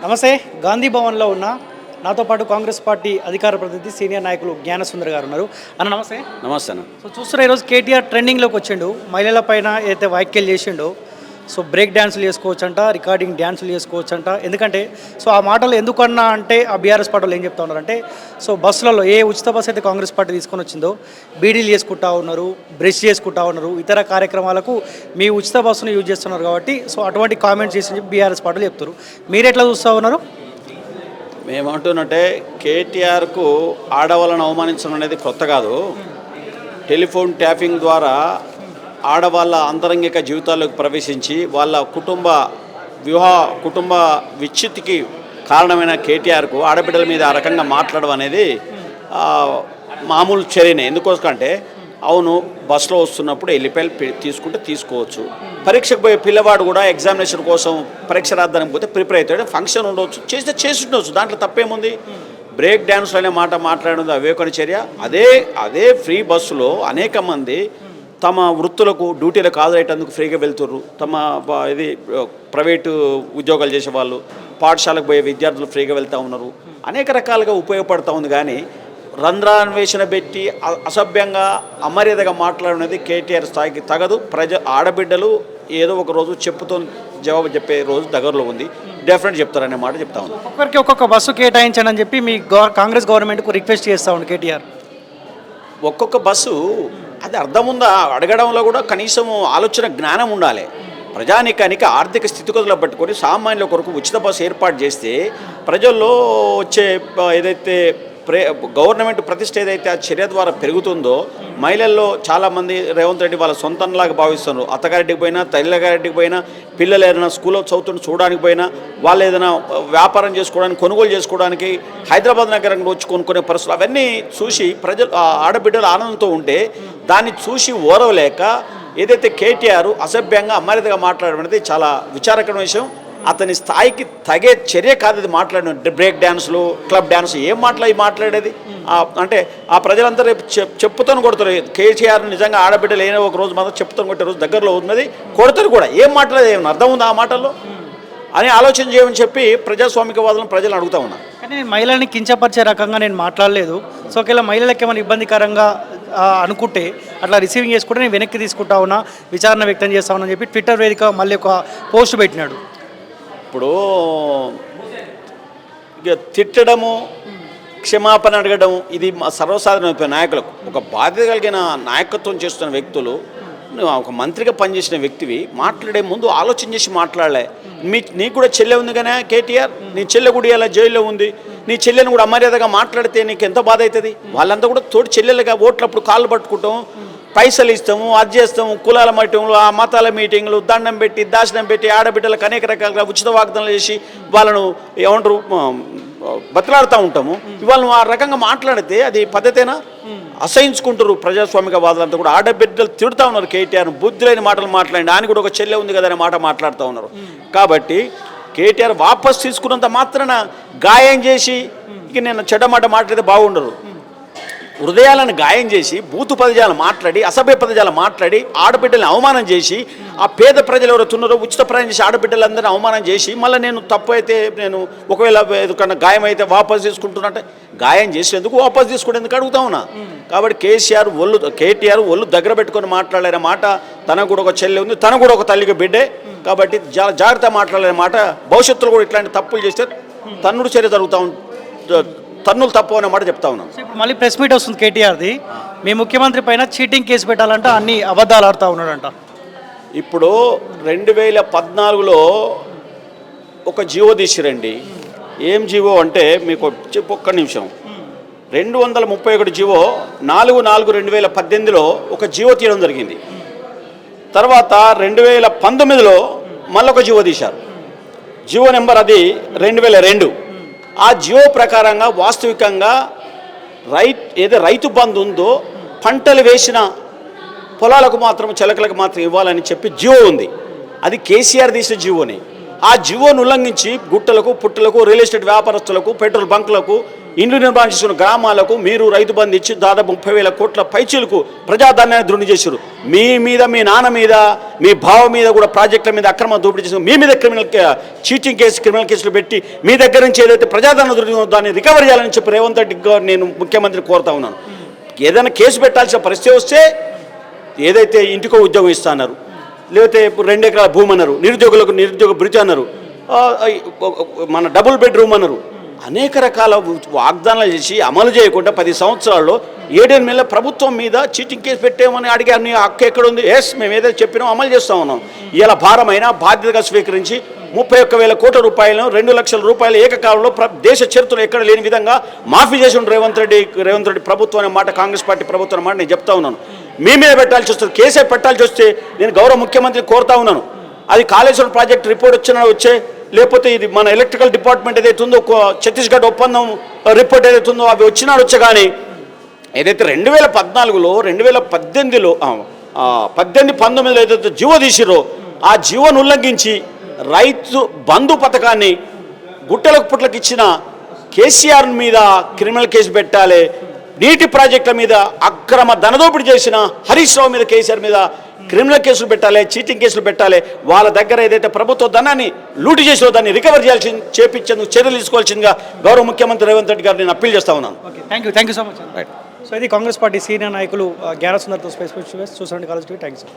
నమస్తే. గాంధీ భవన్లో ఉన్న నాతో పాటు కాంగ్రెస్ పార్టీ అధికార ప్రతినిధి సీనియర్ నాయకులు జ్ఞానసుందర్ గారు ఉన్నారు. అన్న నమస్తే. నమస్తే అన్న. సో చూస్తున్న ఈరోజు కేటీఆర్ ట్రెండింగ్లోకి వచ్చిండు. మహిళల పైన ఏదైతే వ్యాఖ్యలు చేసిండో సో బ్రేక్ డ్యాన్సులు చేసుకోవచ్చంట, రికార్డింగ్ డ్యాన్సులు చేసుకోవచ్చంట. ఎందుకంటే సో ఆ మాటలు ఎందుకన్నా అంటే ఆ బీఆర్ఎస్ పార్టీలు ఏం చెప్తా ఉన్నారంటే సో బస్సులలో ఏ ఉచిత బస్సు అయితే కాంగ్రెస్ పార్టీ తీసుకొని వచ్చిందో బీడీలు చేసుకుంటా ఉన్నారు, బ్రష్ చేసుకుంటా ఉన్నారు, ఇతర కార్యక్రమాలకు మీ ఉచిత బస్సును యూజ్ చేస్తున్నారు కాబట్టి సో అటువంటి కామెంట్స్ చేసి బీఆర్ఎస్ పార్టీలు చెప్తారు. మీరు ఎట్లా చూస్తూ ఉన్నారు? మేమంటున్నట్టే కేటీఆర్కు ఆడవాళ్ళను అవమానించడం అనేది కొత్త కాదు. టెలిఫోన్ ట్యాపింగ్ ద్వారా ఆడవాళ్ళ అంతరంగిక జీవితాల్లోకి ప్రవేశించి వాళ్ళ కుటుంబ విచ్ఛిత్తికి కారణమైన కేటీఆర్కు ఆడబిడ్డల మీద ఆ రకంగా మాట్లాడడం అనేది మామూలు చర్యనే. ఎందుకోసమంటే అవును, బస్సులో వస్తున్నప్పుడు వెళ్ళిపోయి తీసుకుంటే తీసుకోవచ్చు. పరీక్షకు పోయే పిల్లవాడు కూడా ఎగ్జామినేషన్ కోసం పరీక్ష రాద్దానికి పోతే ప్రిపేర్ అవుతాడు, ఫంక్షన్ ఉండవచ్చు, చేసి ఉండవచ్చు, దాంట్లో తప్పేముంది? బ్రేక్ డ్యాన్స్లు అనే మాట మాట్లాడడం అవివేకన చర్య. అదే ఫ్రీ బస్సులో అనేక మంది తమ వృత్తులకు డ్యూటీలకు హాజరయ్యేందుకు ఫ్రీగా వెళ్తుర్రు. ఇది ప్రైవేటు ఉద్యోగాలు చేసేవాళ్ళు, పాఠశాలకు పోయే విద్యార్థులు ఫ్రీగా వెళ్తూ ఉన్నారు. అనేక రకాలుగా ఉపయోగపడుతూ ఉంది. కానీ రంధ్రాన్వేషణ పెట్టి అసభ్యంగా అమర్యాదగా మాట్లాడినది కేటీఆర్ స్థాయికి తగదు. ఆడబిడ్డలు ఏదో ఒక రోజు చెప్పుతో జవాబు చెప్పే రోజు దగ్గరలో ఉంది. డెఫినెట్ చెప్తారనే మాట చెప్తా ఉంది. ఒక్కొక్కరికి ఒక్కొక్క బస్సు కేటాయించండి అని చెప్పి మీ కాంగ్రెస్ గవర్నమెంట్కు రిక్వెస్ట్ చేస్తూ ఉంది కేటీఆర్. ఒక్కొక్క బస్సు అది అర్థం ఉందా? అడగడంలో కూడా కనీసం ఆలోచన జ్ఞానం ఉండాలి. ప్రజానీకానికి ఆర్థిక స్థితిగతులు పట్టుకొని సామాన్యుల కొరకు ఉచిత బస్సు ఏర్పాటు చేస్తే ప్రజల్లో వచ్చే ఏదైతే గవర్నమెంట్ ప్రతిష్ట ఏదైతే ఆ చర్య ద్వారా పెరుగుతుందో మహిళల్లో చాలామంది రేవంత్ రెడ్డి వాళ్ళ సొంతంలాగా భావిస్తున్నారు. అత్తగారింటికి పోయినా, తల్లిగారింటికి పోయినా, పిల్లలు ఏదైనా స్కూల్లో చదువుతున్న చూడడానికి పోయినా, వాళ్ళు ఏదైనా వ్యాపారం చేసుకోవడానికి, కొనుగోలు చేసుకోవడానికి హైదరాబాద్ నగరంలో వచ్చి కొనుక్కునే పరిస్థితులు అవన్నీ చూసి ప్రజలు ఆడబిడ్డలు ఆనందంతో ఉంటే దాన్ని చూసి ఓరవలేక ఏదైతే కేటీఆర్ అసభ్యంగా అమర్యాదగా మాట్లాడడం అనేది చాలా విచారకరమైన విషయం. అతని స్థాయికి తగే చర్య కాదు అది మాట్లాడిన. బ్రేక్ డ్యాన్సులు, క్లబ్ డ్యాన్స్ ఏం మాట్లాడేది? అంటే ఆ ప్రజలందరూ రేపు చెప్పుతో కొడతారు. కేసీఆర్ నిజంగా ఆడబిడ్డలు ఏదో ఒక రోజు మాత్రం చెప్పుతో కొట్టే రోజు దగ్గరలో ఉన్నది, కొడతారు కూడా. ఏం మాట్లాడేది? ఏమన్నా అర్థం ఉందా ఆ మాటల్లో అని ఆలోచన చేయమని చెప్పి ప్రజాస్వామికవాదులను ప్రజలు అడుగుతా ఉన్నా. కానీ నేను మహిళల్ని కించపరిచే రకంగా నేను మాట్లాడలేదు. సో ఒకవేళ మహిళలకు ఏమైనా ఇబ్బందికరంగా అనుకుంటే అట్లా రిసీవింగ్ చేసుకుంటే నేను వెనక్కి తీసుకుంటా ఉన్నా, విచారణ వ్యక్తం చేస్తా ఉన్నా అని చెప్పి ట్విట్టర్ వేదిక మళ్ళీ ఒక పోస్ట్ పెట్టినాడు. ఇప్పుడు ఇక తిట్టడము, క్షమాపణ అడగడం ఇది సర్వసాధారణ నాయకులకు. ఒక బాధ్యత కలిగిన నాయకత్వం చేస్తున్న వ్యక్తులు, ఒక మంత్రిగా పనిచేసిన వ్యక్తివి మాట్లాడే ముందు ఆలోచన చేసి మాట్లాడలే. నీకు కూడా చెల్లె ఉంది కానీ కేటీఆర్, నీ చెల్లె కూడా ఇలా జైల్లో ఉంది. నీ చెల్లెని కూడా అమర్యాదగా మాట్లాడితే నీకు ఎంత బాధ అవుతుంది? వాళ్ళంతా కూడా తోటి చెల్లెలుగా ఓట్లప్పుడు కాళ్ళు పట్టుకుంటాం, పైసలు ఇస్తాము, అది చేస్తాము, కులాల మీటింగ్లు, ఆ మతాల మీటింగ్లు, దండం పెట్టి దాశనం పెట్టి ఆడబిడ్డలకు అనేక రకాలుగా ఉచిత వాగ్దానాలు చేసి వాళ్ళను ఏమంటారు బతిలాడుతూ ఉంటాము. ఇవాళ ఆ రకంగా మాట్లాడితే అది పద్ధతేనా? అసహించుకుంటారు ప్రజాస్వామిక వాదులంతా కూడా. ఆడబిడ్డలు తిడుతూ ఉన్నారు కేటీఆర్, బుద్ధి లేని మాటలు మాట్లాడి. ఆయన కూడా ఒక చెల్లె ఉంది కదా అనే మాట మాట్లాడుతూ ఉన్నారు. కాబట్టి కేటీఆర్ వాపస్ తీసుకున్నంత మాత్రాన గాయం చేసి ఇక నేను చెడ్డ మాట మాట్లాడితే బాగుండరు. హృదయాలను గాయం చేసి బూతు పదజాలు మాట్లాడి, అసభ్య పదజాలు మాట్లాడి, ఆడబిడ్డలను అవమానం చేసి, ఆ పేద ప్రజలు ఎవరైతే ఉన్నారో ఉచిత ప్రయాణం చేసి ఆడబిడ్డలందరినీ అవమానం చేసి మళ్ళీ నేను తప్పు అయితే నేను ఒకవేళ ఎందుకన్నా గాయం అయితే వాపసు తీసుకుంటున్నట్టే. గాయం చేసేందుకు వాపసు తీసుకునేందుకు అడుగుతా ఉన్నా. కాబట్టి కేటీఆర్ ఒళ్ళు దగ్గర పెట్టుకొని మాట్లాడే మాట, తనకు కూడా ఒక చెల్లె ఉంది, తను కూడా ఒక తల్లికి బిడ్డే. కాబట్టి జాగ్రత్త మాట్లాడే మాట. భవిష్యత్తులో కూడా ఇట్లాంటి తప్పులు చేస్తే తన్నుడు చర్య జరుగుతూ తన్నులు తప్పు అనే మాట చెప్తా ఉన్నాం. ఇప్పుడు మళ్ళీ ప్రెస్ మీట్ వస్తుంది కేటీఆర్ది. మీ ముఖ్యమంత్రి పైన చీటింగ్ కేసు పెట్టాలంట, అన్ని అబద్ధాలు ఆడుతూ ఉన్నాడంట. ఇప్పుడు 2014లో ఒక జీవో తీసిరండి. ఏం జీవో అంటే మీకు ఒక్క నిమిషం. 231 జీవో 4/4/2018లో ఒక జీవో తీయడం జరిగింది. తర్వాత 2019లో మళ్ళొక జీవో తీశారు. జీవో నెంబర్ అది 2002. ఆ జియో ప్రకారంగా వాస్తవికంగా రైతు బంధు ఉందో పంటలు వేసిన పొలాలకు మాత్రం, చెలకలకు మాత్రం ఇవ్వాలని చెప్పి జియో ఉంది. అది కేసీఆర్ తీసిన జియోని. ఆ జియోను ఉల్లంఘించి గుట్టలకు, పుట్టలకు, రియల్ ఎస్టేట్ వ్యాపారస్తులకు, పెట్రోల్ బంకులకు ఇండ్లు నిర్మాణం చేసుకున్న గ్రామాలకు మీరు రైతు బంధు ఇచ్చి దాదాపు 30,000 కోట్ల పైచీలకు ప్రజాధనాన్ని దృఢి చేశారు. మీ మీద, మీ నాన్న మీద, మీ బావ మీద కూడా ప్రాజెక్టుల మీద అక్రమ దోపిడీ చేసిన మీ మీద చీటింగ్ కేసు, క్రిమినల్ కేసులు పెట్టి మీ దగ్గర నుంచి ఏదైతే ప్రజాధనం దొరికిందో దాన్ని రికవర్ చేయాలని చెప్పి రేవంత్ రెడ్డి గారు నేను ముఖ్యమంత్రిని కోరుతా ఉన్నాను. ఏదైనా కేసు పెట్టాల్సిన పరిస్థితి వస్తే ఏదైతే ఇంటికో ఉద్యోగం ఇస్తా అన్నారు, లేకపోతే 2 ఎకరాల భూమి అన్నారు, నిరుద్యోగులకు నిరుద్యోగ భృతి అన్నారు, మన డబుల్ బెడ్రూమ్ అన్నారు, అనేక రకాల వాగ్దానాలు చేసి అమలు చేయకుండా 10 సంవత్సరాల్లో 7 నెలల ప్రభుత్వం మీద చీటింగ్ కేసు పెట్టామని అడిగారు. నీ హక్కు ఎక్కడుంది? ఎస్, మేము ఏదైతే చెప్పినామో అమలు చేస్తూ ఉన్నాం. ఇలా భారమైన బాధ్యతగా స్వీకరించి 31,000 కోట్ల రూపాయలను 2 లక్షల రూపాయలు ఏకకాలంలో దేశ చరిత్రలో ఎక్కడ లేని విధంగా మాఫీ చేసి ఉన్న రేవంత్ రెడ్డి ప్రభుత్వం అనే మాట, కాంగ్రెస్ పార్టీ ప్రభుత్వం అనే మాట నేను చెప్తా ఉన్నాను. మీ మీద పెట్టాల్సి వస్తుంది, కేసే పెట్టాల్సి వస్తే నేను గౌరవ ముఖ్యమంత్రిని కోరుతా ఉన్నాను. అది కాళేశ్వరం ప్రాజెక్ట్ రిపోర్ట్ వచ్చే, లేకపోతే ఇది మన ఎలక్ట్రికల్ డిపార్ట్మెంట్ ఏదైతే ఉందో ఛత్తీస్గఢ్ ఒప్పందం రిపోర్ట్ ఏదైతే ఉందో అవి వచ్చే కానీ ఏదైతే 2014లో 2018లో 18-19 ఏదైతే జీవో తీసిరో ఆ జీవోను ఉల్లంఘించి రైతు బంధు పథకాన్ని గుట్టలకు పుట్లకు ఇచ్చిన కేసీఆర్ మీద క్రిమినల్ కేసు పెట్టాలి. నీటి ప్రాజెక్టుల మీద అక్రమ ధనదోపిడీ చేసిన హరీష్ రావు మీద, కేసీఆర్ మీద క్రిమినల్ కేసులు పెట్టాలి, చీటింగ్ కేసులు పెట్టాలి. వాళ్ళ దగ్గర ఏదైతే ప్రభుత్వ ధనాన్ని లూటు చేసో దాన్ని రికవర్ చేపించేందుకు చర్యలు తీసుకోవాల్సిందిగా గౌరవ ముఖ్యమంత్రి రేవంత్ రెడ్డి గారు నేను అప్పీల్ చేస్తా ఉన్నాను. Thank you so much. Right. So ఇది కాంగ్రెస్ పార్టీ సీనియర్ నాయకులు జ్ఞానసుందర్తో స్పేస్ చూసండి college TV. Thank you sir.